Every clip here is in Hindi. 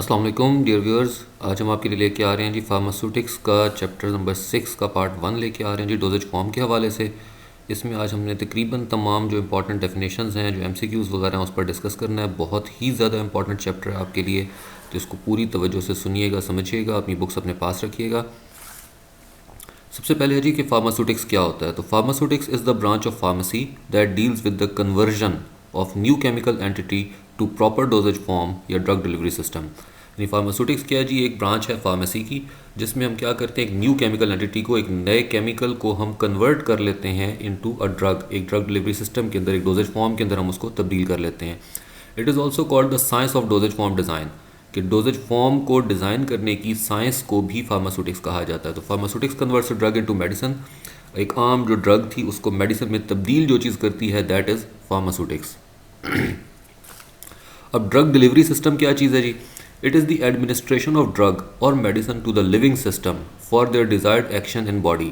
अस्सलाम वालेकुम डियर व्यूअर्स। आज हम आपके लिए लेके आ रहे हैं जी फार्मास्यूटिक्स का चैप्टर नंबर 6 का पार्ट 1 लेके आ रहे हैं जी डोजेज फॉर्म के हवाले से। इसमें आज हमने तकरीबन तमाम जो इंपॉर्टेंट डेफिनेशंस हैं, जो एमसीक्यूज़ वगैरह हैं, उस पर डिस्कस करना है। बहुत ही ज़्यादा इंपॉर्टेंट चैप्टर है आपके लिए, तो इसको पूरी तवज्जो से सुनिएगा, समझिएगा, अपनी बुक्स अपने पास रखिएगा। सबसे पहले है जी कि फार्मास्यूटिक्स क्या होता है। तो pharmaceutics is the branch of pharmacy that deals with the conversion of new chemical entity to proper dosage form या ड्रग डिलीवरी सिस्टम। यानी फार्मास्यूटिक्स क्या है जी, एक ब्रांच है फार्मेसी की जिसमें हम क्या करते हैं, एक न्यू केमिकल एंटिटी को, एक नए केमिकल को हम कन्वर्ट कर लेते हैं इनटू अ ड्रग, एक ड्रग डिलीवरी सिस्टम के अंदर, एक डोजेज फॉर्म के अंदर हम उसको तब्दील कर लेते हैं। It is also called the science of doses form design, कि डोजेज फॉर्म को डिज़ाइन करने की साइंस को भी फार्मास्यूटिक्स कहा जाता है। तो pharmaceutics converts drug into medicine. एक आम जो ड्रग थी उसको मेडिसिन में तब्दील जो चीज़ करती है, दैट इज़ फार्मास्यूटिक्स। अब ड्रग डिलीवरी सिस्टम क्या चीज़ है जी? It is the administration of drug और medicine to the living system for their desired action in body,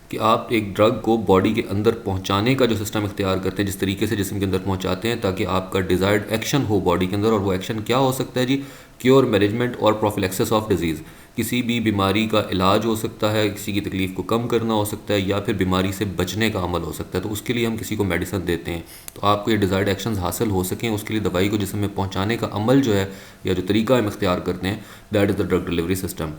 कि आप एक ड्रग को बॉडी के अंदर पहुंचाने का जो सिस्टम इख्तियार करते हैं, जिस तरीके से जिस्म के अंदर पहुंचाते हैं ताकि आपका डिज़ायर्ड एक्शन हो बॉडी के अंदर। और वो एक्शन क्या हो सकता है जी? क्योर, मैनेजमेंट और प्रोफिलैक्सिस ऑफ डिजीज़। किसी भी बीमारी का इलाज हो सकता है, किसी की तकलीफ़ को कम करना हो सकता है, या फिर बीमारी से बचने का अमल हो सकता है। तो उसके लिए हम किसी को मेडिसिन देते हैं, तो आपको ये डिज़ायर्ड एक्शंस हासिल हो सकें, उसके लिए दवाई को जिस्म में पहुंचाने का अमल जो है, या जो तरीका हम इख्तियार करते हैं, that is the drug delivery system.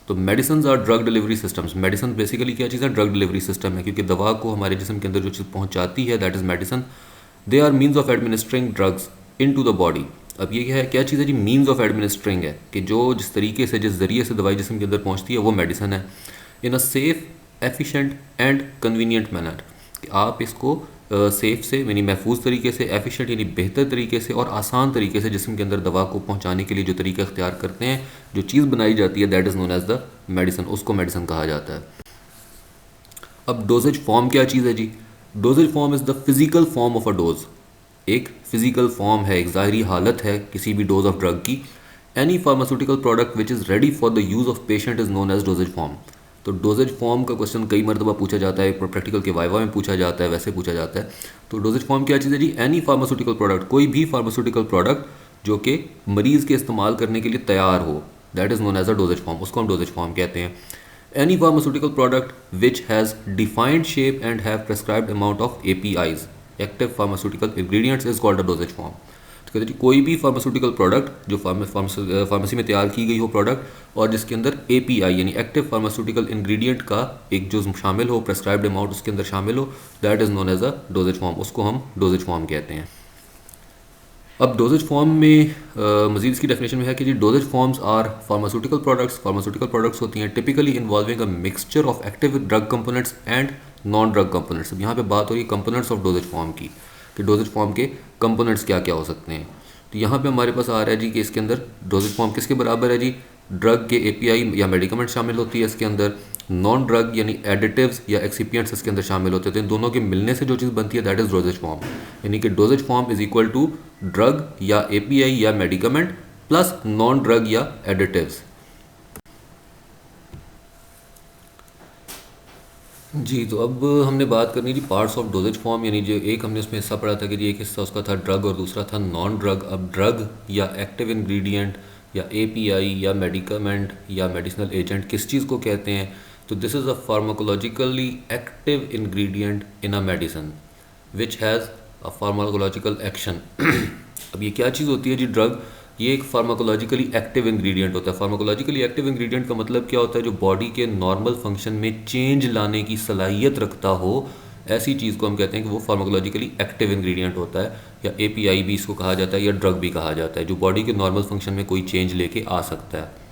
तो medicine are drug delivery systems. Medicine basically क्या चीज़ है? ड्रग डिलीवरी सिस्टम है, क्योंकि दवा को हमारे जिस्म के अंदर जो चीज़ पहुंचाती है, that is medicine. They are means of administering drugs into the body. अब ये क्या है, क्या चीज़ है जी? मीन्स ऑफ एडमिनिस्ट्रिंग है, कि जो जिस तरीके से, जिस ज़रिए से दवाई जिस्म के अंदर पहुंचती है, वो मेडिसिन है। In a safe, efficient and convenient manner, कि आप इसको सेफ से यानी महफूज तरीके से, एफिशिएंट यानी बेहतर तरीके से, और आसान तरीके से जिस्म के अंदर दवा को पहुंचाने के लिए जो तरीका इख्तियार करते हैं, जो चीज़ बनाई जाती है, that is known as the medicine, उसको मेडिसिन कहा जाता है। अब डोजेज फॉर्म क्या चीज़ है जी? Dosage form is the physical form of a dose. एक फिजिकल फॉर्म है, एक ज़ाहरी हालत है किसी भी डोज ऑफ ड्रग की। Any pharmaceutical product which is ready for the use of patient is known as dosage form. तो डोजेज फॉर्म का क्वेश्चन कई मरतबा पूछा जाता है, प्रैक्टिकल के वाइवा में पूछा जाता है, वैसे पूछा जाता है। तो डोजेज फॉर्म क्या चीज़ है जी? एनी फार्मास्यूटिकल प्रोडक्ट, कोई भी फार्मास्यूटिकल प्रोडक्ट जो कि मरीज़ के इस्तेमाल करने के लिए तैयार हो, that is known as a dosage form, उसको हम डोजेज फॉर्म कहते हैं। Any pharmaceutical product which has defined shape and have prescribed amount of APIs, active pharmaceutical ingredients, is called a dosage form। तो कहते हैं कोई भी फार्मास्यूटिकल प्रोडक्ट जो फार्मेसी में तैयार की गई हो प्रोडक्ट, और जिसके अंदर API यानी एक्टिव फार्मास्यूटिकल इंग्रेडिएंट का एक जो शामिल हो, प्रेस्क्राइब्ड अमाउंट उसके अंदर शामिल हो, that is known as a dosage form, उसको हम डोजेज फॉर्म कहते हैं। अब डोजेज फॉर्म में मज़ीद इसकी डेफिनेशन में है कि जी dosage forms are pharmaceutical products. Pharmaceutical products होती हैं typically involving a mixture of active drug components and non drug components. अब यहाँ पे बात हो रही है कंपोनेंट्स ऑफ डोजेज फॉर्म की, कि डोजेज फॉर्म के कंपोनेंट्स क्या क्या हो सकते हैं। तो यहाँ पे हमारे पास आ रहा है जी कि इसके अंदर डोजेज फॉर्म किसके बराबर है जी? ड्रग के API या मेडिकमेंट शामिल होती है इसके अंदर, नॉन ड्रग यानी एडिटिव्स या एक्सिपिएंट्स इसके अंदर शामिल होते हैं। तो इन दोनों के मिलने से जो चीज़ बनती है, दैट इज़ डोजेज फॉर्म। यानी कि dosage form is equal to drug या API या मेडिकमेंट प्लस नॉन ड्रग या एडिटिव्स। जी, तो अब हमने बात करनी थी पार्ट्स ऑफ डोजेज फॉर्म, यानी जो एक हमने उसमें हिस्सा पढ़ा था कि एक हिस्सा उसका था ड्रग और दूसरा था नॉन ड्रग। अब ड्रग या एक्टिव इंग्रेडिएंट या API या मेडिकामेंट या मेडिसिनल एजेंट किस चीज़ को कहते हैं? तो this is a pharmacologically active ingredient in a medicine which has a pharmacological action. अब ये क्या चीज़ होती है जी? ड्रग ये एक फार्माकोलॉजिकली एक्टिव इंग्रेडिएंट होता है। फार्माकोलॉजिकली एक्टिव इंग्रेडिएंट का मतलब क्या होता है? जो बॉडी के नॉर्मल फंक्शन में चेंज लाने की सलाहियत रखता हो, ऐसी चीज़ को हम कहते हैं कि वो फार्माकोलॉजिकली एक्टिव इंग्रेडिएंट होता है, या API भी इसको कहा जाता है, या ड्रग भी कहा जाता है, जो बॉडी के नॉर्मल फंक्शन में कोई चेंज लेके आ सकता है।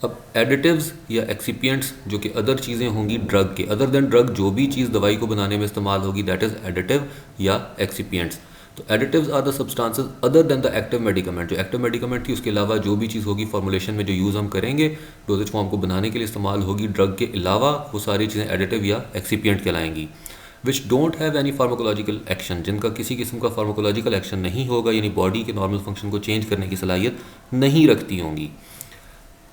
अब एडिटिव्स या एक्सिपिएंट्स जो कि अदर चीज़ें होंगी ड्रग के, अदर देन ड्रग जो भी चीज़ दवाई को बनाने में इस्तेमाल होगी, दैट इज़ एडिटिव या एक्सिपिएंट्स। तो additives are the substances other than the active medicament. जो एक्टिव मेडिकमेंट थी उसके अलावा जो भी चीज़ होगी फॉर्मुलेशन में जो यूज़ हम करेंगे, डोजेज फॉर्म को बनाने के लिए इस्तेमाल होगी ड्रग के अलावा, वो सारी चीज़ें एडिटिव या एक्सिपिएंट कहलाएंगी। Which don't have any pharmacological action, जिनका किसी किस्म का फार्माकोलॉजिकल एक्शन नहीं होगा, यानी बॉडी के नॉर्मल फंक्शन को चेंज करने की सलाहियत नहीं रखती होंगी।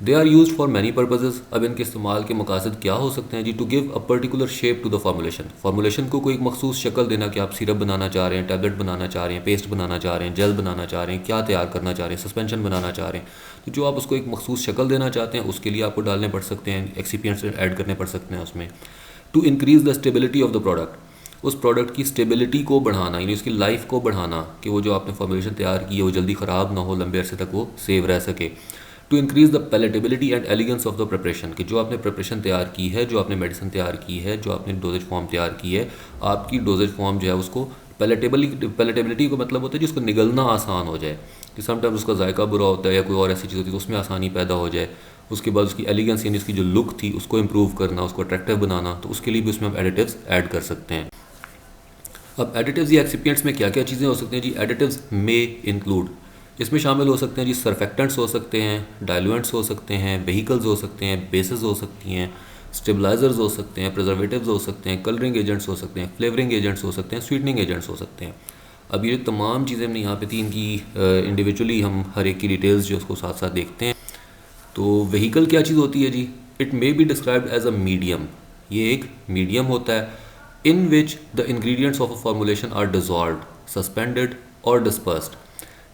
They are use for many purposes. अब इनके इस्तेमाल के मकासद क्या हो सकते हैं जी? To give a particular shape to the formulation, formulation को कोई एक मखसूस शक्ल देना कि आप सिरप बनाना चाह रहे हैं, टैबलेट बनाना चाह रहे हैं, पेस्ट बनाना चाह रहे हैं, जेल बनाना चाह रहे हैं, क्या तैयार करना चाह रहे हैं, सस्पेंशन बनाना चाह रहे हैं, तो जो आप उसको एक मखसूस शक्ल देना चाहते हैं उसके लिए आपको डालने पड़ सकते हैं, एक्सिपिएंट्स ऐड करने पड़ सकते हैं उसमें। To increase the stability of the product, उस प्रोडक्ट की स्टेबिलिटी को बढ़ाना, यानी उसकी लाइफ को बढ़ाना कि वो जो आपने फॉर्मुलेशन तैयार की है वो जल्दी ख़राब ना हो, लंबे अरसे तक वो सेव रह सके। To increase the palatability and elegance of the preparation, कि जो आपने प्रिपरेशन तैयार की है, जो आपने मेडिसिन तैयार की है, जो आपने डोजेज फॉर्म तैयार की है, आपकी डोजेज फॉर्म जो है उसको पैलेटेबिलिटी का मतलब होता है जिसको निगलना आसान हो जाए, कि समटाइम्स उसका जायका बुरा होता है या कोई और ऐसी चीज़ होती है तो उसमें आसानी पैदा हो जाए। उसके बाद उसकी एलिगेंस यानी उसकी जो लुक थी उसको इम्प्रूव करना, उसको अट्रैक्टिव बनाना, तो उसके लिए भी उसमें हम एडिटिव्स ऐड कर सकते हैं। अब एडिटिव्स या एक्सिपिएंट्स में क्या क्या चीज़ें हो सकती हैं जी? एडिटिव्स में इंक्लूड, इसमें शामिल हो सकते हैं जी सरफेक्टेंट्स हो सकते हैं, डाइल्यूएंट्स हो सकते हैं, वेहिकल्स हो सकते हैं, बेसेस हो सकती हैं, स्टेबलाइजर्स हो सकते हैं, प्रिजर्वेटिव्स हो सकते हैं, कलरिंग एजेंट्स हो सकते हैं, फ्लेवरिंग एजेंट्स हो सकते हैं, स्वीटनिंग एजेंट्स हो सकते हैं। अब ये तमाम चीज़ें हमने यहाँ पे तीन की इंडिविजुअली हम हर एक की डिटेल्स जो उसको साथ साथ देखते हैं। तो व्हीकल क्या चीज़ होती है जी? It may be described as a medium, ये एक मीडियम होता है in which the ingredients of a formulation are dissolved, suspended और डिस्पर्स्ड,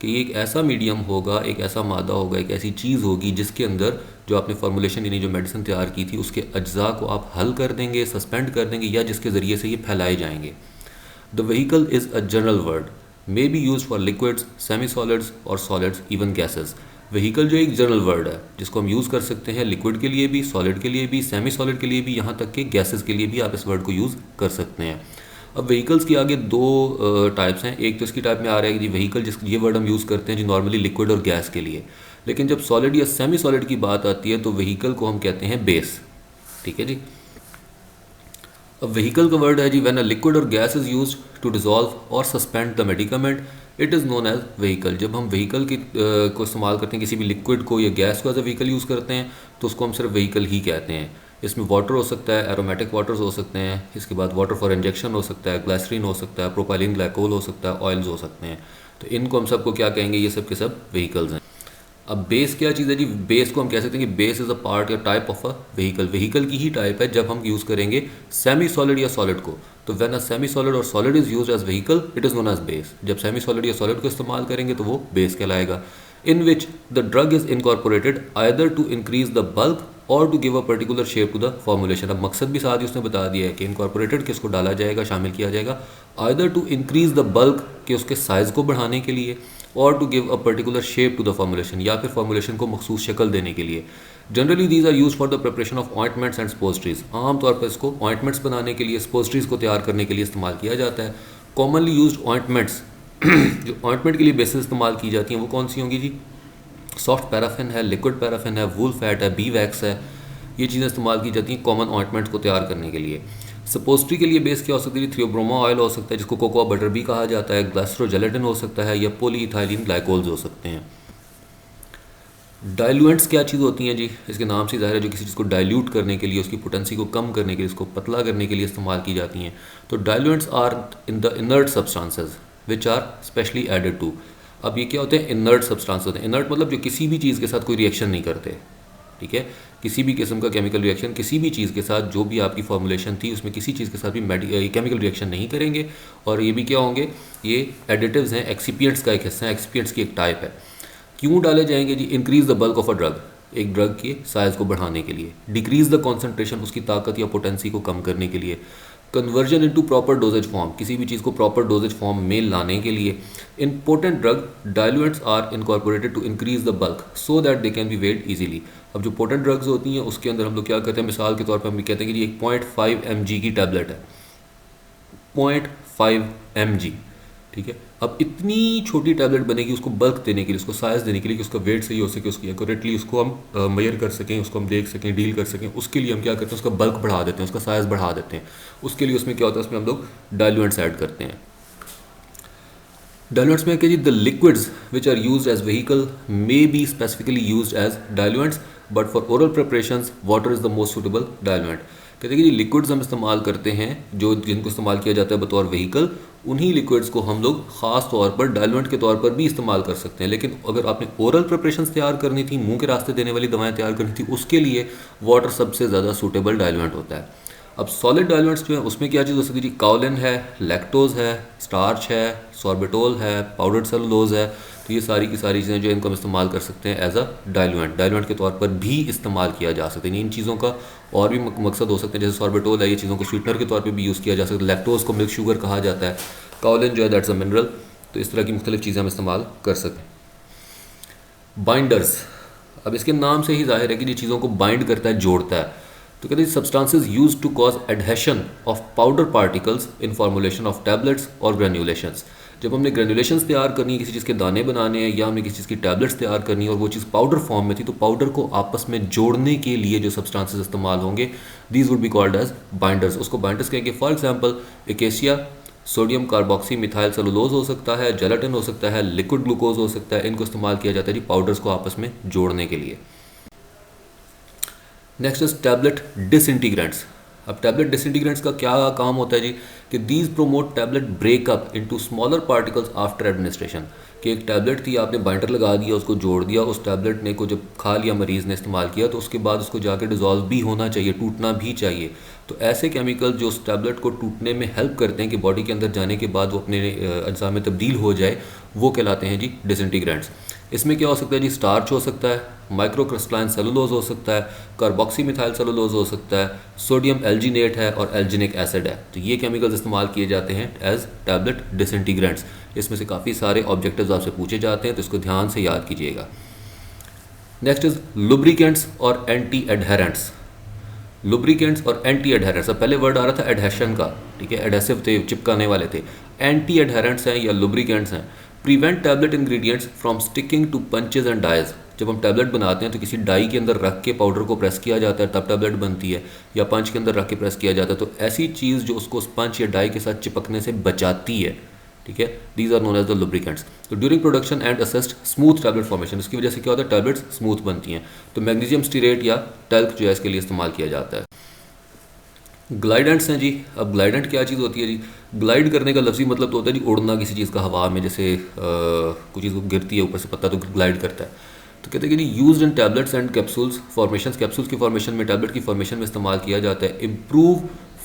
कि ये एक ऐसा मीडियम होगा, एक ऐसा मादा होगा, एक ऐसी चीज़ होगी जिसके अंदर जो आपने फॉर्मुलेशन यानी जो मेडिसिन तैयार की थी उसके अज्जा को आप हल कर देंगे, सस्पेंड कर देंगे, या जिसके ज़रिए से ये फैलाए जाएंगे। The vehicle is a general word, may be use for liquids, semi solids और सॉलिड्स, इवन गैसेस। व्हीकल जो एक जनरल वर्ड है जिसको हम यूज़ कर सकते हैं लिक्विड के लिए भी, सॉलिड के लिए भी, सेमी सॉलिड के लिए भी, यहाँ तक कि गैसेस के लिए भी आप इस वर्ड को यूज़ कर सकते हैं। अब व्हीकल्स की आगे दो टाइप्स हैं। एक तो इसकी टाइप में आ रहा है कि व्हीकल जिस ये वर्ड हम यूज़ करते हैं जी नॉर्मली लिक्विड और गैस के लिए, लेकिन जब सॉलिड या सेमी सॉलिड की बात आती है तो व्हीकल को हम कहते हैं बेस। ठीक है जी। अब व्हीकल का वर्ड है जी व्हेन अ लिक्विड और gas is used to dissolve और suspend the medicament it is known as vehicle. जब हम व्हीकल की को इस्तेमाल करते हैं, किसी भी लिक्विड को या गैस को एज अ व्हीकल यूज़ करते हैं तो उसको हम सिर्फ व्हीकल ही कहते हैं। इसमें वाटर हो सकता है, एरोमेटिक वाटर्स हो सकते हैं, इसके बाद वाटर फॉर इंजेक्शन हो सकता है, ग्लाइसरीन हो सकता है, प्रोपाइलिन ग्लाइकोल हो सकता है, ऑयल्स हो सकते हैं। तो इनको हम सबको क्या कहेंगे? ये सब के सब व्हीकल्स हैं। अब बेस क्या चीज़ है जी? बेस को हम कह सकते हैं कि बेस इज़ अ पार्ट या type of a vehicle, vehicle की ही टाइप है जब हम यूज़ करेंगे सेमी सॉलिड या सॉलिड को। तो व्हेन अ सेमी सॉलिड और solid is used as vehicle it is known as base. जब सेमी सॉलिड या सॉलिड को इस्तेमाल करेंगे तो वो बेस कहलाएगा। In which the drug is incorporated either to increase the bulk और to give a particular shape to the formulation. अब मकसद भी साथ ही उसने बता दिया है कि इनकॉर्पोरेटेड किसको डाला जाएगा, शामिल किया जाएगा, either to increase the bulk के उसके साइज़ को बढ़ाने के लिए, और to give a particular shape to the formulation, या फिर फॉर्मुलेशन को मखसूस शक्ल देने के लिए। Generally these are use for the preparation of ointments and suppositories. आमतौर पर इसको ऑइंटमेंट्स बनाने के लिए, स्पोस्ट्रीज को तैयार करने के लिए इस्तेमाल किया जाता है। कॉमनली यूज ऑइंटमेंट्स जो ऑइंटमेंट के लिए बेसिस इस्तेमाल की जाती हैं वो कौन सी होंगी जी? सॉफ्ट पैराफिन है, लिक्विड पैराफिन है, वूल फैट है, बी वैक्स है, ये चीज़ें इस्तेमाल की जाती हैं कॉमन ऑइंटमेंट्स को तैयार करने के लिए। सपोस्ट्री के लिए बेस क्या हो सकती है? थियोब्रोमा ऑयल हो सकता है जिसको कोकोआ बटर भी कहा जाता है, ग्लाइसरोजेलेटिन हो सकता है, या पॉलीइथाइलिन ग्लाइकोल्स हो सकते हैं। डाइल्यूएंट्स क्या चीज़ होती हैं जी? इसके नाम से ज़ाहिर है जो किसी चीज़ को डाइल्यूट करने के लिए, उसकी पोटेंसी को कम करने के लिए, उसको पतला करने के लिए इस्तेमाल की जाती हैं। तो diluents are in the inert substances which are specially added to. अब ये क्या होते हैं? इनर्ट सब्सटेंस होते हैं। इनर्ट मतलब जो किसी भी चीज़ के साथ कोई रिएक्शन नहीं करते। ठीक है, किसी भी किस्म का केमिकल रिएक्शन किसी भी चीज़ के साथ, जो भी आपकी फॉर्मुलेशन थी उसमें किसी चीज़ के साथ भी केमिकल रिएक्शन नहीं करेंगे। और ये भी क्या होंगे? ये एडिटिव्स हैं, एक्सिपिएंट्स का एक हिस्सा है, एक्सिपिएंट्स की एक टाइप है। क्यों डाले जाएंगे जी? Increase the bulk of a drug, एक ड्रग के साइज़ को बढ़ाने के लिए। डिक्रीज द कॉन्सेंट्रेशन, उसकी ताकत या पोटेंसी को कम करने के लिए। Conversion into proper dosage form, किसी भी चीज़ को प्रॉपर डोजेज फॉर्म में लाने के लिए। In potent drug diluents are incorporated to increase the bulk so that they can be weighed easily. अब जो पोटेंट ड्रग्स होती हैं उसके अंदर हम लोग क्या करते हैं? मिसाल के तौर पर हम कहते हैं कि ये 0.5 mg की टैबलेट है, 0.5 mg। ठीक है, अब इतनी छोटी टैबलेट बनेगी उसको बल्क देने के लिए, उसको साइज़ देने के लिए कि उसका वेट सही हो सके, उसकी एक्यूरेटली उसको हम मेजर कर सकें, उसको हम देख सकें, डील कर सकें। उसके लिए हम क्या करते हैं? उसका बल्क बढ़ा देते हैं, उसका साइज़ बढ़ा देते हैं। उसके लिए उसमें क्या होता है? उसमें हम लोग डाइल्यूएंट्स ऐड करते हैं। डाइल्यूएंट्स में क्या जी? The liquids which are used as vehicle may be specifically used as diluents but for oral preparations water is the most suitable diluent. कहते हैं कि लिक्विड्स हम इस्तेमाल करते हैं जो जिनको इस्तेमाल किया जाता है बतौर व्हीकल, उन्हीं लिक्विड्स को हम लोग ख़ास तौर पर डाइल्यूएंट के तौर पर भी इस्तेमाल कर सकते हैं। लेकिन अगर आपने ओरल प्रिपरेशंस तैयार करनी थी, मुंह के रास्ते देने वाली दवाएं तैयार करनी थी, उसके लिए वाटर सबसे ज़्यादा सूटेबल डाइल्यूएंट होता है। अब सॉलिड डाइल्यूएंट्स जो है उसमें क्या चीज़ हो सकती है जी? काउलिन है, लैक्टोज है, स्टार्च है, सॉर्बिटोल है, पाउडर्ड सेलुलोज है। तो ये सारी की सारी चीज़ें जो इनको हम इस्तेमाल कर सकते हैं एज अ डाइल्यूएंट के तौर पर भी इस्तेमाल किया जा सकता है। इन चीज़ों का और भी मकसद हो सकते हैं, जैसे सॉर्बिटोल है, ये चीज़ों को स्वीटनर के तौर पर भी यूज़ किया जा सकता है। लैक्टोज को मिल्क शुगर कहा जाता है, काउलिन जो है दैट्स अ मिनरल। तो इस तरह की मुख्तलिफ चीज़ें हम इस्तेमाल कर सकते हैं। बाइंडर्स, अब इसके नाम से ही जाहिर है कि ये चीज़ों को बाइंड करता है, जोड़ता है। तो कहते हैं substances use to cause adhesion of powder particles in formulation of tablets और ग्रेन्यूलेशंस। जब हमने ग्रेन्यूलेशंस तैयार करनी है, किसी चीज़ के दाने बनाने हैं, या हमने किसी चीज़ की टैबलेट्स तैयार करनी है और वो चीज़ पाउडर फॉर्म में थी, तो पाउडर को आपस में जोड़ने के लिए जो सब्सटेंसेस इस्तेमाल होंगे, these would be called as binders. उसको बाइंडर्स कहेंगे। For example acacia, sodium carboxy methyl cellulose हो सकता है, जेलाटिन हो सकता है, लिक्विड ग्लूकोज हो सकता है। इनको इस्तेमाल किया जाता है जी पाउडर्स को आपस में जोड़ने के लिए। Next is tablet disintegrants. अब टैबलेट डिसइंटीग्रेंट्स का क्या काम होता है जी? कि these promote tablet breakup into smaller particles after administration. कि एक टैबलेट थी, आपने बाइंडर लगा दिया, उसको जोड़ दिया, उस टैबलेट ने को जब खा लिया मरीज़ ने, इस्तेमाल किया, तो उसके बाद उसको जाकर डिज़ोल्व भी होना चाहिए, टूटना भी चाहिए। तो ऐसे केमिकल जो उस टैबलेट को टूटने में हेल्प करते हैं कि बॉडी के अंदर जाने के बाद वो अपने अज्जा में तब्दील हो जाए, वो कहलाते हैं जी डिसइंटीग्रेंट्स। इसमें क्या हो सकता है जी? स्टार्च हो सकता है, माइक्रोक्रिस्टलाइन सेलुलोज हो सकता है, कार्बोक्सी मिथाइल सेलुलोज हो सकता है, सोडियम एल्जिनेट है और एल्जिनिक एसिड है। तो ये केमिकल्स इस्तेमाल किए जाते हैं एज टैबलेट डिसइंटीग्रेंट्स। इसमें से काफ़ी सारे ऑब्जेक्टिव्स आपसे पूछे जाते हैं, तो इसको ध्यान से याद कीजिएगा। नेक्स्ट इज लुब्रिकेंट्स और एंटी एडहेरेंट्स। लुब्रिकेंट्स और एंटी एडहेरेंट्स, अब पहले वर्ड आ रहा था एडहेशन का, ठीक है, एडहेसिव थे, चिपकाने वाले थे। एंटी एडहेरेंट्स हैं या लुब्रिकेंट्स हैं। Prevent tablet ingredients from sticking to punches and dies. जब हम टैबलेट बनाते हैं तो किसी डाई के अंदर रख के पाउडर को प्रेस किया जाता है, तब टैबलेट बनती है, या पंच के अंदर रख के प्रेस किया जाता है। तो ऐसी चीज़ जो उसको पंच या डाई के साथ चिपकने से बचाती है, ठीक है, these are known as the lubricants. तो during production and assist smooth tablet formation, इसकी वजह से क्या होता है? टैबलेट्स स्मूथ बनती हैं। तो मैग्नीशियम स्टीरेट या टैल्क जो है इसके लिए इस्तेमाल किया जाता है। ग्लाइडेंट्स हैं जी। अब ग्लाइडेंट क्या चीज़ होती है जी? ग्लाइड करने का लफ्ज़ी मतलब तो होता है जी उड़ना किसी चीज़ का हवा में, जैसे कोई चीज़ गिरती है ऊपर से पत्ता, तो ग्लाइड करता है। तो कहते हैं कि used in tablets and capsules formation, capsules की फॉर्मेशन में, टैबलेट की फॉर्मेशन में इस्तेमाल किया जाता है। Improve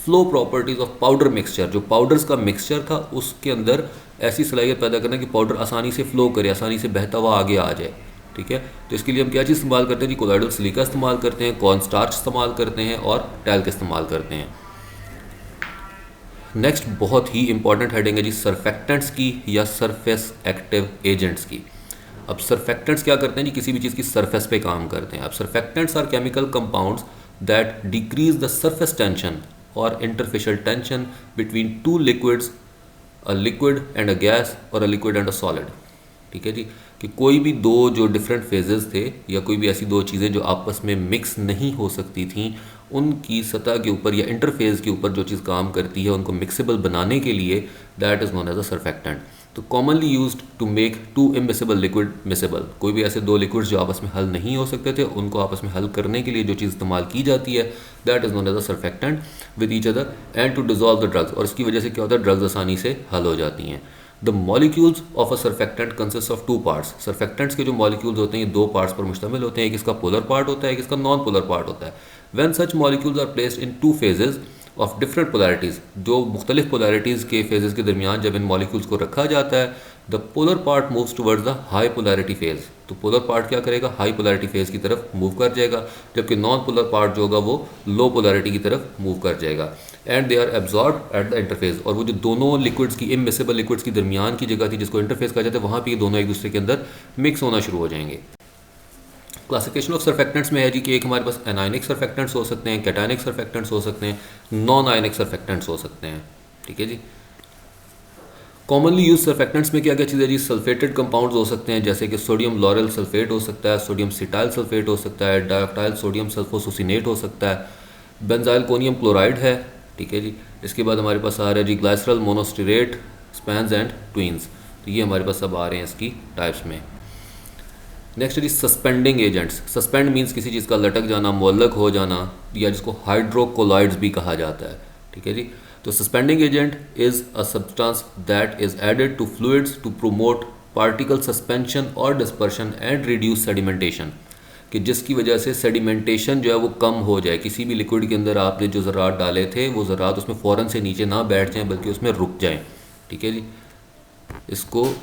flow properties of powder mixture, जो पाउडर्स का मिक्सचर था उसके अंदर ऐसी सलाहियत पैदा करना कि पाउडर आसानी से फ्लो करे, आसानी से बहता हुआ आगे आ जाए, ठीक है। तो इसके लिए हम क्या चीज़ इस्तेमाल करते हैं जी? कोलाइडल सिलिका इस्तेमाल करते हैं, कॉर्न स्टार्च इस्तेमाल करते हैं और टैल्क इस्तेमाल करते हैं। नेक्स्ट बहुत ही इंपॉर्टेंट हेडिंग है जी सरफेक्टेंट्स की या सरफेस एक्टिव एजेंट्स की। अब सरफेक्टेंट्स क्या करते हैं जी? किसी भी चीज़ की सरफेस पे काम करते हैं। अब surfactants are chemical compounds that decrease the surface tension और interfacial tension between two liquids, a liquid and a gas और a liquid and a solid, ठीक है जी। कि कोई भी दो जो डिफरेंट फेजेस थे या कोई भी ऐसी दो चीज़ें जो आपस में मिक्स नहीं हो सकती थीं, उनकी सतह के ऊपर या इंटरफेस के ऊपर जो चीज़ काम करती है उनको मिक्सेबल बनाने के लिए, that is known as a surfactant. तो commonly used to make two immiscible liquid miscible. कोई भी ऐसे दो लिक्विड्स जो आपस में हल नहीं हो सकते थे, उनको आपस में हल करने के लिए जो चीज़ इस्तेमाल की जाती है, that is known as a surfactant with each other and to dissolve the drugs. और इसकी वजह से क्या होता है? ड्रग्स आसानी से हल हो जाती हैं। The molecules of a surfactant consist of two parts. Surfactants के जो मॉलिक्यूल्स होते हैं ये दो पार्ट्स पर मुश्तमिल होते हैं। एक इसका पोलर पार्ट होता है, एक इसका नॉन पोलर पार्ट होता है। When such molecules are placed in two phases of different polarities, जो मुख्तलिफ पोलैरिटीज़ के फेजेस के दरमियान जब इन मॉलिक्यूल्स को रखा जाता है, the polar part moves towards the high polarity phase. तो पोलर पार्ट क्या करेगा? हाई पोलैरिटी फेज की तरफ मूव कर जाएगा, जबकि नॉन पोलर पार्ट जो होगा वो लो पोलैरिटी की तरफ मूव कर जाएगा। And they are absorb at the interface. और वो जो दोनों लिक्विड्स की, इमिसेबल लिक्विड्स की दरमियान की जगह थी जिसको इंटरफेस कहा जाता है, वहाँ पे ये दोनों एक दूसरे के अंदर मिक्स होना शुरू हो जाएंगे। क्लासिफिकेशन ऑफ सरफेक्टेंट्स में है जी कि एक हमारे पास एनायनिक सरफेक्टेंट्स हो सकते हैं, कैटायनिक सरफेक्टेंट्स हो सकते हैं, नॉन आयनिक सरफेक्टेंट्स हो सकते हैं, ठीक है जी। कॉमनली यूज सरफेक्टेंट्स में क्या क्या चीज़ें जी? सल्फेटेड कंपाउंड्स हो सकते हैं, जैसे कि सोडियम लॉरेल सल्फेट हो सकता है, सोडियम सिटाइल सल्फेट हो सकता है, डायोक्टाइल सोडियम सल्फोसुसिनेट हो सकता है, बेंजाइल कोनियम क्लोराइड है, ठीक है जी। इसके बाद हमारे पास आ रहा है जी ग्लाइसरल मोनोस्टिरेट, स्पैंस एंड ट्विन्स। तो ये हमारे पास सब आ रहे हैं इसकी टाइप्स में। नेक्स्ट है जी सस्पेंडिंग एजेंट्स। सस्पेंड मीन्स किसी चीज़ का लटक जाना, मुअल्लक हो जाना, या जिसको हाइड्रोकोलॉइड्स भी कहा जाता है, ठीक है जी। तो suspending agent is a substance that is added to fluids to promote particle suspension और डिस्पर्शन एंड रिड्यूस सेडिमेंटेशन, कि जिसकी वजह से सेडिमेंटेशन जो है वो कम हो जाए। किसी भी लिक्विड के अंदर आपने जो ज़रात डाले थे वो ज़रात उसमें फ़ौरन से नीचे ना बैठ जाएं बल्कि उसमें रुक जाएं। ठीक है जी। इसको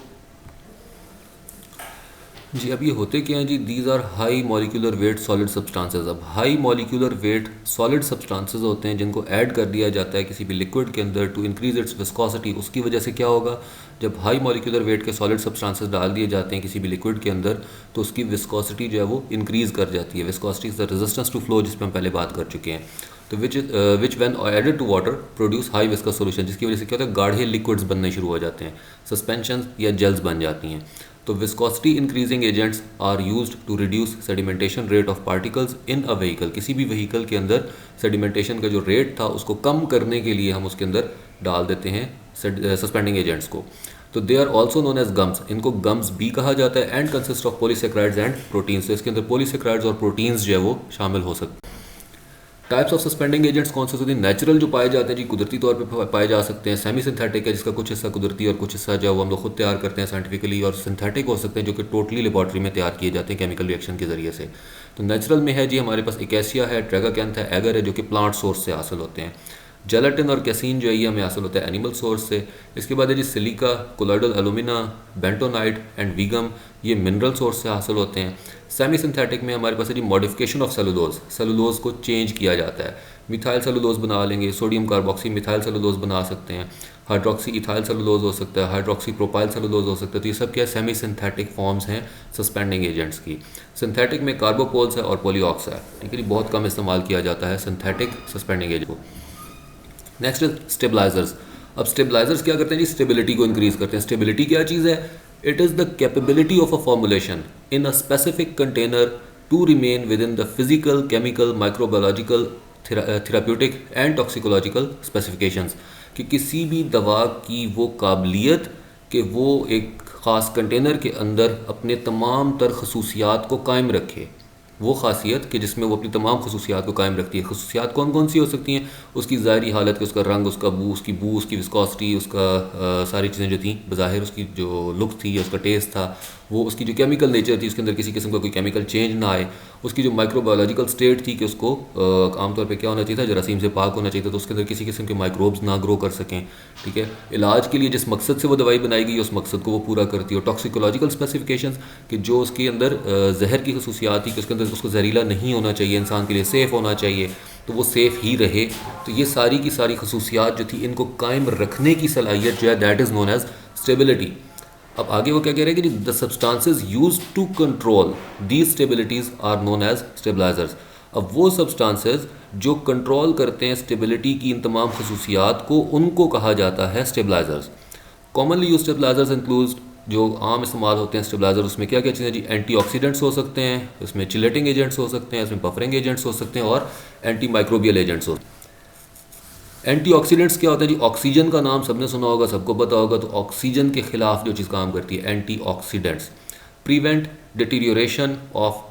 जी अब ये होते क्या हैं जी, these are high molecular weight solid substances. अब high molecular weight solid substances होते हैं जिनको ऐड कर दिया जाता है किसी भी लिक्विड के अंदर टू इंक्रीज इट्स विस्कोसिटी। उसकी वजह से क्या होगा, जब हाई मॉलिक्यूलर वेट के सॉलिड सब्सटेंसेस डाल दिए जाते हैं किसी भी लिक्विड के अंदर तो उसकी विस्कोसिटी जो है वो इंक्रीज़ कर जाती है। Viscosity is the resistance to flow, जिस पर हम पहले बात कर चुके हैं। तो which when added to water produce high viscous solution, जिसकी वजह से क्या होता है, गाढ़े लिक्विड्स बनने शुरू हो जाते हैं, सस्पेंशन या जेल्स बन जाती हैं। तो viscosity increasing agents are used to reduce sedimentation rate of particles in a vehicle. किसी भी व्हीकल के अंदर सेडिमेंटेशन का जो रेट था उसको कम करने के लिए हम उसके अंदर डाल देते हैं सस्पेंडिंग एजेंट्स को। तो they are also known as gums, इनको गम्स भी कहा जाता है, and consist of polysaccharides and proteins. तो इसके अंदर पॉलीसेक्राइड्स और प्रोटीन्स जो है वो शामिल हो सकते हैं। टाइप्स ऑफ सस्पेंडिंग एजेंट्स कौन से होते हैं? नेचुरल जो पाए जाते हैं जी, कुदरती तौर पे पाए जा सकते हैं। सेमी सिंथेटिक है जिसका कुछ हिस्सा कुदरती और कुछ हिस्सा जो है वो हम लोग खुद तैयार करते हैं साइंटिफिकली, और सिंथेटिक हो सकते हैं जो कि टोटली लेबॉर्ट्री में तैयार किए जाते हैं केमिकल रिएक्शन के ज़रिए से। तो नेचुरल में है जी हमारे पास इकेसिया है, ट्रैगाकैंथ है, एगर है, जो कि प्लांट सोर्स से हासिल होते हैं। जेलेटिन और कैसीन जो है ये हमें हासिल होता है एनिमल सोर्स से। इसके बाद है जी silica, colloidal alumina, bentonite and veegum, ये मिनरल सोर्स से हासिल होते हैं। सेमी सिंथेटिक में हमारे पास है जी मॉडिफिकेशन ऑफ सेलुलोज, सेलुलोज को चेंज किया जाता है। मिथाइल सेलुलोज बना लेंगे, सोडियम कार्बोक्सी मिथाइल सेलुलोज बना सकते हैं, हाइड्रोक्सी इथाइल सेलुलोज हो सकता है, हाइड्रोक्सी प्रोपाइल सेलुलोज हो सकता है। तो ये सब क्या सेमी सिंथेटिक फॉर्म्स हैं सस्पेंडिंग एजेंट्स की। सिंथेटिक में कार्बोपोल्स है और पॉलीऑक्स है। ठीक है जी, बहुत कम इस्तेमाल किया जाता है सिंथेटिक सस्पेंडिंग एजेंट को। Next stabilisers. अब स्टेबलाइजर्स क्या करते हैं जी, स्टेबिलिटी को इंक्रीज करते हैं। स्टेबिलिटी क्या चीज़ है? It is the capability of a formulation in a specific container to remain within the physical, chemical, microbiological, therapeutic and toxicological specifications, कि किसी भी दवा की वो काबिलियत कि वो एक ख़ास कंटेनर के अंदर अपने तमाम तर खसूसियात को कायम रखे। वो खासियत कि जिसमें वो अपनी तमाम खसूसियात को कायम रखती है। खसूसियात कौन कौन सी हो सकती हैं? उसकी ज़ाहरी हालत के, उसका रंग, उसका उसकी बू, उसकी विस्कोसिटी, उसका सारी चीज़ें जो थी बज़ाहिर, उसकी जो लुक थी या उसका टेस्ट था वो, उसकी जो केमिकल नेचर थी, उसके अंदर किसी किस्म का कोई केमिकल चेंज ना आए, उसकी जो माइक्रोबायोलॉजिकल स्टेट थी कि उसको आमतौर पे क्या होना चाहिए था, जरासीम से पाक होना चाहिए था, तो उसके अंदर किसी किस्म के माइक्रोब्स ना ग्रो कर सकें। ठीक है, इलाज के लिए जिस मकसद से वो दवाई बनाई गई उस मकसद को वो पूरा करती है। और टॉक्सिकोलॉजिकल स्पेसिफिकेशंस कि जो उसके अंदर जहर की खसूसियात थी कि उसके अंदर उसको जहरीला नहीं होना चाहिए, इंसान के लिए सेफ़ होना चाहिए, तो वो सेफ़ ही रहे। तो ये सारी की सारी खसूसियात जो थी इनको कायम रखने की सलाहियत जो है that is known as stability. अब आगे वो क्या कह रहे हैं कि the substances use to control these stabilities are known as stabilisers. अब वो सब्सटेंसेस जो कंट्रोल करते हैं स्टेबिलिटी की इन तमाम खसूसियात को, उनको कहा जाता है stabilisers. Commonly use stabilisers include, जो आम इस्तेमाल होते हैं स्टेबलाइजर, उसमें क्या क्या चीज़ें जी, एंटीऑक्सीडेंट्स हो सकते हैं, इसमें चिलेटिंग एजेंट्स हो सकते हैं, इसमें बफरिंग एजेंट्स हो सकते हैं, और एंटी माइक्रोबियल एजेंट्स हो। एंटीऑक्सीडेंट्स क्या होता है जी? ऑक्सीजन का नाम सबने सुना होगा, सबको पता होगा। तो ऑक्सीजन के खिलाफ जो चीज़ काम करती है, antioxidants prevent deterioration of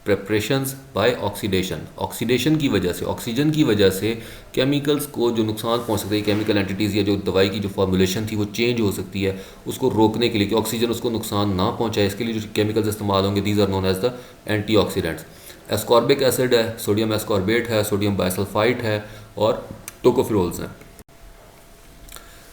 preparations by oxidation. Oxidation की वजह से, ऑक्सीजन की वजह से केमिकल्स को जो नुकसान पहुंच सकता है, केमिकल एंटिटीज़ या जो दवाई की जो फॉर्मुलेशन थी वो चेंज हो सकती है, उसको रोकने के लिए कि ऑक्सीजन उसको नुकसान ना पहुंचाए, इसके लिए जो केमिकल्स इस्तेमाल होंगे these are known as the antioxidants. Ascorbic acid है, सोडियम एस्कॉर्बेट है, सोडियम बाइसल्फाइट है, और टोकोफिरोल्स हैं।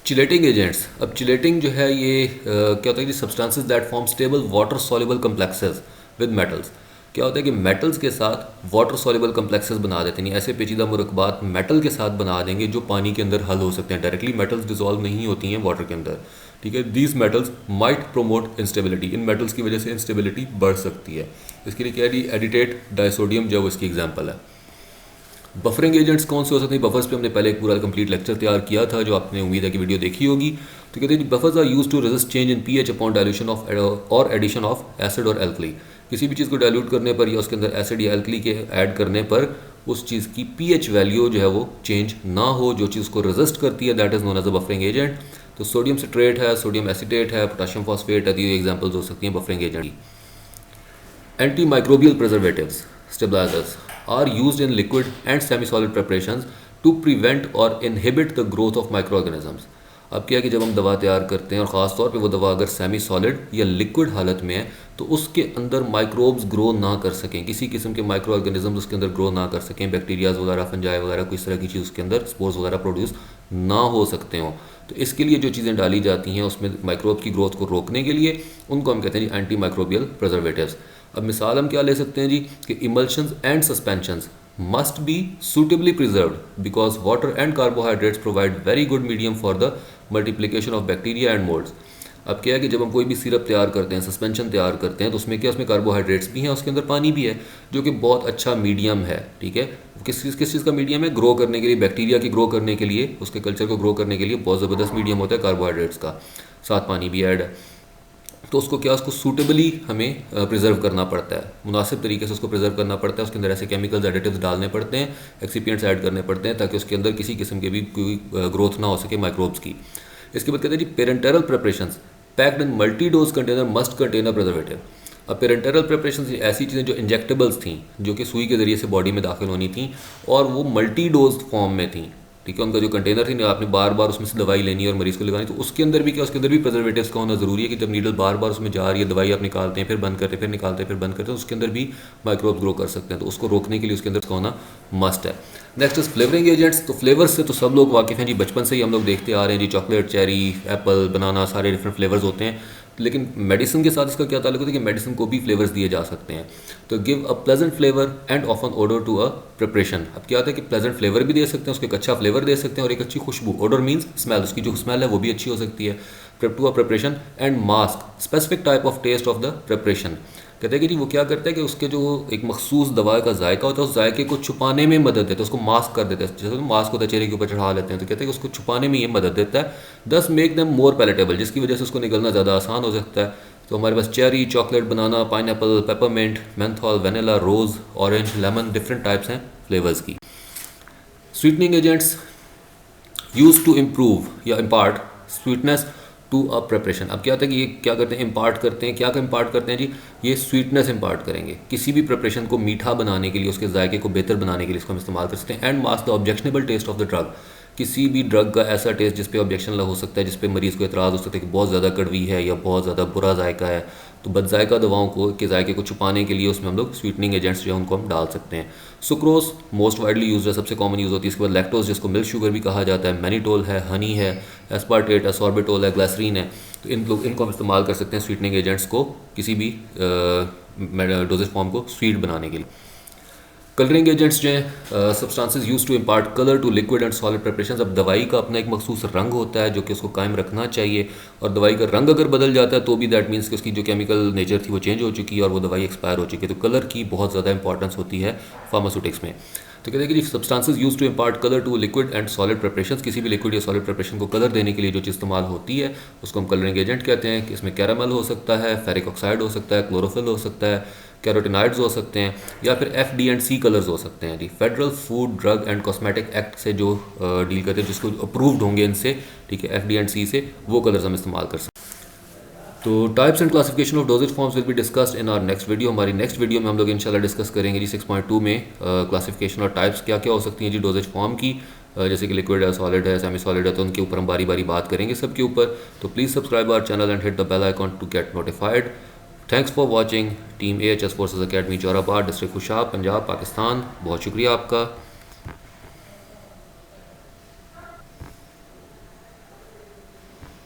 Chelating agents. अब चिलेटिंग जो है ये क्या होता है कि substances that form stable water soluble complexes with metals. क्या होता है कि मेटल्स के साथ वाटर सॉल्युबल कम्प्लेक्सेस बना देते हैं, ऐसे पेचीदा मुरक्बात मेटल के साथ बना देंगे जो पानी के अंदर हल हो सकते हैं। डायरेक्टली मेटल्स डिजॉल्व नहीं होती हैं वाटर के अंदर। ठीक है, these metals might promote instability. In metals की वजह से इंस्टेबिलिटी बढ़ सकती है। इसके लिए क्या है, एडिटेट डाइसोडियम जो इसकी एग्जाम्पल है। बफरिंग एजेंट्स कौन से हो सकते हैं? बफर्स पे हमने पहले एक पूरा कंप्लीट लेक्चर तैयार किया था, जो आपने उम्मीद है कि वीडियो देखी होगी। तो कहते हैं buffers are use to resist change in pH upon dilution of और एडिशन ऑफ एसिड और एल्कली। किसी भी चीज़ को डाइल्यूट करने पर या उसके अंदर एसिड या एल्कली के ऐड करने पर उस चीज़ की पीएच वैल्यू जो है वो चेंज ना हो, जो चीज़ को रेजिस्ट करती है, that is known as a buffering agent. तो सोडियम सिट्रेट है, सोडियम एसिटेट है, पोटाशियम फॉस्फेट है, तो ये एग्जाम्पल्स हो सकती हैं बफरिंग एजेंट की। Antimicrobial preservatives, stabilizers, are used in liquid and semi-solid preparations to prevent और inhibit the growth of microorganisms. अब क्या है कि जब हम दवा तैयार करते हैं और ख़ास तौर पे वो दवा अगर सेमी सॉलिड या लिक्विड हालत में है तो उसके अंदर माइक्रोब्स ग्रो ना कर सकें, किसी किस्म के माइक्रो ऑर्गेनिजम्स उसके अंदर ग्रो ना कर सकें, बैक्टीरियाज वगैरह, फंजाई वगैरह, कोई इस तरह की चीज़ उसके अंदर स्पोर्स वगैरह प्रोड्यूस ना हो सकते हों। तो इसके लिए जो चीज़ें डाली जाती हैं उसमें माइक्रोब की ग्रोथ को रोकने के लिए, उनको हम कहते हैं जी एंटी माइक्रोबियल प्रिजर्वेटिव्स। अब मिसाल हम क्या ले सकते हैं जी कि emulsions and suspensions must be suitably preserved because water and carbohydrates provide very good medium for the multiplication of bacteria and molds। अब क्या है कि जब हम कोई भी सिरप तैयार करते हैं, सस्पेंशन तैयार करते हैं, तो उसमें क्या, उसमें कार्बोहाइड्रेट्स भी हैं, उसके अंदर पानी भी है, जो कि बहुत अच्छा मीडियम है। ठीक है, किस चीज़ का मीडियम है? ग्रो करने के लिए, बैक्टीरिया की ग्रो करने के लिए, उसके कल्चर को ग्रो करने के लिए बहुत ज़बरदस्त मीडियम होता है कार्बोहाइड्रेट्स का, साथ पानी भी ऐड है। तो उसको क्या, उसको सूटेबली हमें प्रिजर्व करना पड़ता है, मुनासिब तरीके से उसको प्रिजर्व करना पड़ता है। उसके अंदर ऐसे केमिकल्स, एडिटिव्स डालने पड़ते हैं, एक्सीपिएंट्स ऐड करने पड़ते हैं, ताकि उसके अंदर किसी किस्म के भी कोई ग्रोथ ना हो सके माइक्रोब्स की। इसके बाद कहते हैं जी parenteral preparations packed in multi dose container must contain a preservative. अब पेरेंटरल प्रिपरेशंस ऐसी चीज़ें जो इंजेक्टेबल्स थी, जो कि सुई के ज़रिए से बॉडी में दाखिल होनी थी, और वो मल्टी डोज फॉर्म में थी। ठीक है, उनका जो कंटेनर थी ना, आपने बार बार उसमें से दवाई लेनी है और मरीज़ को लगानी, तो उसके अंदर भी क्या, उसके अंदर भी प्रिजर्वेटिव्स का होना ज़रूरी है कि जब नीडल बार बार उसमें जा रही है, दवाई आप निकालते हैं, फिर बंद करते हैं, फिर निकालते हैं, फिर बंद करते हैं, तो उसके अंदर भी माइक्रोब्स ग्रो कर सकते हैं। तो उसको रोकने के लिए उसके अंदर उसका होना मस्ट है। Next is flavouring agents. तो फ्लेवर्स से तो सब लोग वाकिफ़ हैं जी, बचपन से ही हम लोग देखते आ रहे हैं जी, चॉकलेट, चेरी, एप्पल, बनाना, सारे डिफरेंट फ्लेवर्स होते हैं। लेकिन मेडिसिन के साथ इसका क्या ताल्लुक होता है कि मेडिसिन को भी फ्लेवर्स दिए जा सकते हैं। तो give a pleasant flavour and often odour to a preparation. अब क्या होता है कि प्लेजेंट फ्लेवर भी दे सकते हैं, उसको एक अच्छा फ्लेवर दे सकते हैं और एक अच्छी खुशबू, ओडर मीन्स स्मेल, उसकी जो स्मेल है वो भी अच्छी हो सकती है। To a preparation and mask specific type of taste of the preparation. कहते हैं कि जी वो क्या करता है कि उसके जो एक मखसूस दवा का जायका होता है, उस जायके को छुपाने में मदद देता है, उसको मास्क कर देता है। जैसे मास्क होता है चेहरे के ऊपर चढ़ा लेते हैं, तो कहते हैं कि उसको छुपाने में ये मदद देता है। दस मेक देम मोर पैलेटेबल, जिसकी वजह से उसको निकलना ज़्यादा आसान हो सकता है। तो हमारे पास cherry, chocolate, banana, pineapple, peppermint, menthol, vanilla, rose, orange, lemon, different types हैं फ्लेवर्स की। Sweetening agents use to improve या impart sweetness to a preparation. अब क्या होता है कि ये क्या करते हैं, इम्पार्ट करते हैं। क्या इम्पार्ट करते हैं जी? ये स्वीटनेस इम्पार्ट करेंगे किसी भी प्रिपरेशन को मीठा बनाने के लिए, उसके जायके को बेहतर बनाने के लिए इसको हम इस्तेमाल कर सकते हैं। And mask the objectionable taste of the drug. किसी भी ड्रग का ऐसा टेस्ट जिस पे ऑब्जेक्शन हो सकता है, जिस पे मरीज़ को एतराज़ हो सकता है कि बहुत ज़्यादा कड़वी है या बहुत ज़्यादा बुरा जायका है, तो बदजायका दवाओं को के जायके को छुपाने के लिए उसमें हम लोग स्वीटनिंग एजेंट्स जो है उनको हम डाल सकते हैं। सुक्रोज मोस्ट वाइडली यूज है, सबसे कॉमन यूज़ होती है। इसके बाद लैक्टोज, जिसको मिल्क शुगर भी कहा जाता है, मैनीटोल है, हनी है, एस्पार्टेट, असॉर्बिटोल है, ग्लासरीन है। तो इनको हम इस्तेमाल कर सकते हैं स्वीटनिंग एजेंट्स को किसी भी डोजेज फॉर्म को स्वीट बनाने के लिए। कलरिंग एजेंट्स जो हैं substances use to impart colour to liquid and solid preparation. अब दवाई का अपना एक मखसूस रंग होता है जो कि उसको कायम रखना चाहिए, और दवाई का रंग अगर बदल जाता है तो भी दैट मीन्स कि उसकी जो केमिकल नेचर थी वो चेंज हो चुकी है और वो दवाई एक्सपायर हो चुकी है। तो कलर की बहुत ज़्यादा इंपॉर्टेंस होती है फार्मास्यूटिक्स में। तो कहते हैं कि substances use to impart colour to liquid and solid preparation. किसी भी लिक्विड या सॉलिड प्रिपरेशन को कलर देने के लिए जो चीज़ इस्तेमाल होती है उसको हम कलरिंग एजेंट कहते हैं। कि इसमें कैरामल हो सकता है, फेरिक ऑक्साइड हो सकता है, क्लोरोफिल हो सकता है, कैरोटिनाइड्स हो सकते हैं, या फिर FD&C कलर्स हो सकते हैं जी। Federal Food Drug and Cosmetic Act से जो डील करते हैं, जिसको अप्रूव्ड होंगे इनसे, ठीक है, FD&C से, वो कलर्स हम इस्तेमाल कर सकते हैं। तो types and classification of dosages forms will be discussed in our next video. हमारी नेक्स्ट वीडियो में हम लोग इंशाल्लाह डिस्कस करेंगे जी 6.2 में क्लासिफिकेशन और टाइप्स क्या क्या हो सकती हैं जी डोजेज फॉर्म की, जैसे कि लिक्विड है, सॉलिड है, सेमी सॉलिड है, तो उनके ऊपर हम बारी बारी बात करेंगे सबके ऊपर। तो please subscribe our channel and hit the bell icon to get notified. Thanks for watching. Team AHS forces academy Jorabad, district Khushab, Punjab, Pakistan, बहुत शुक्रिया आपका।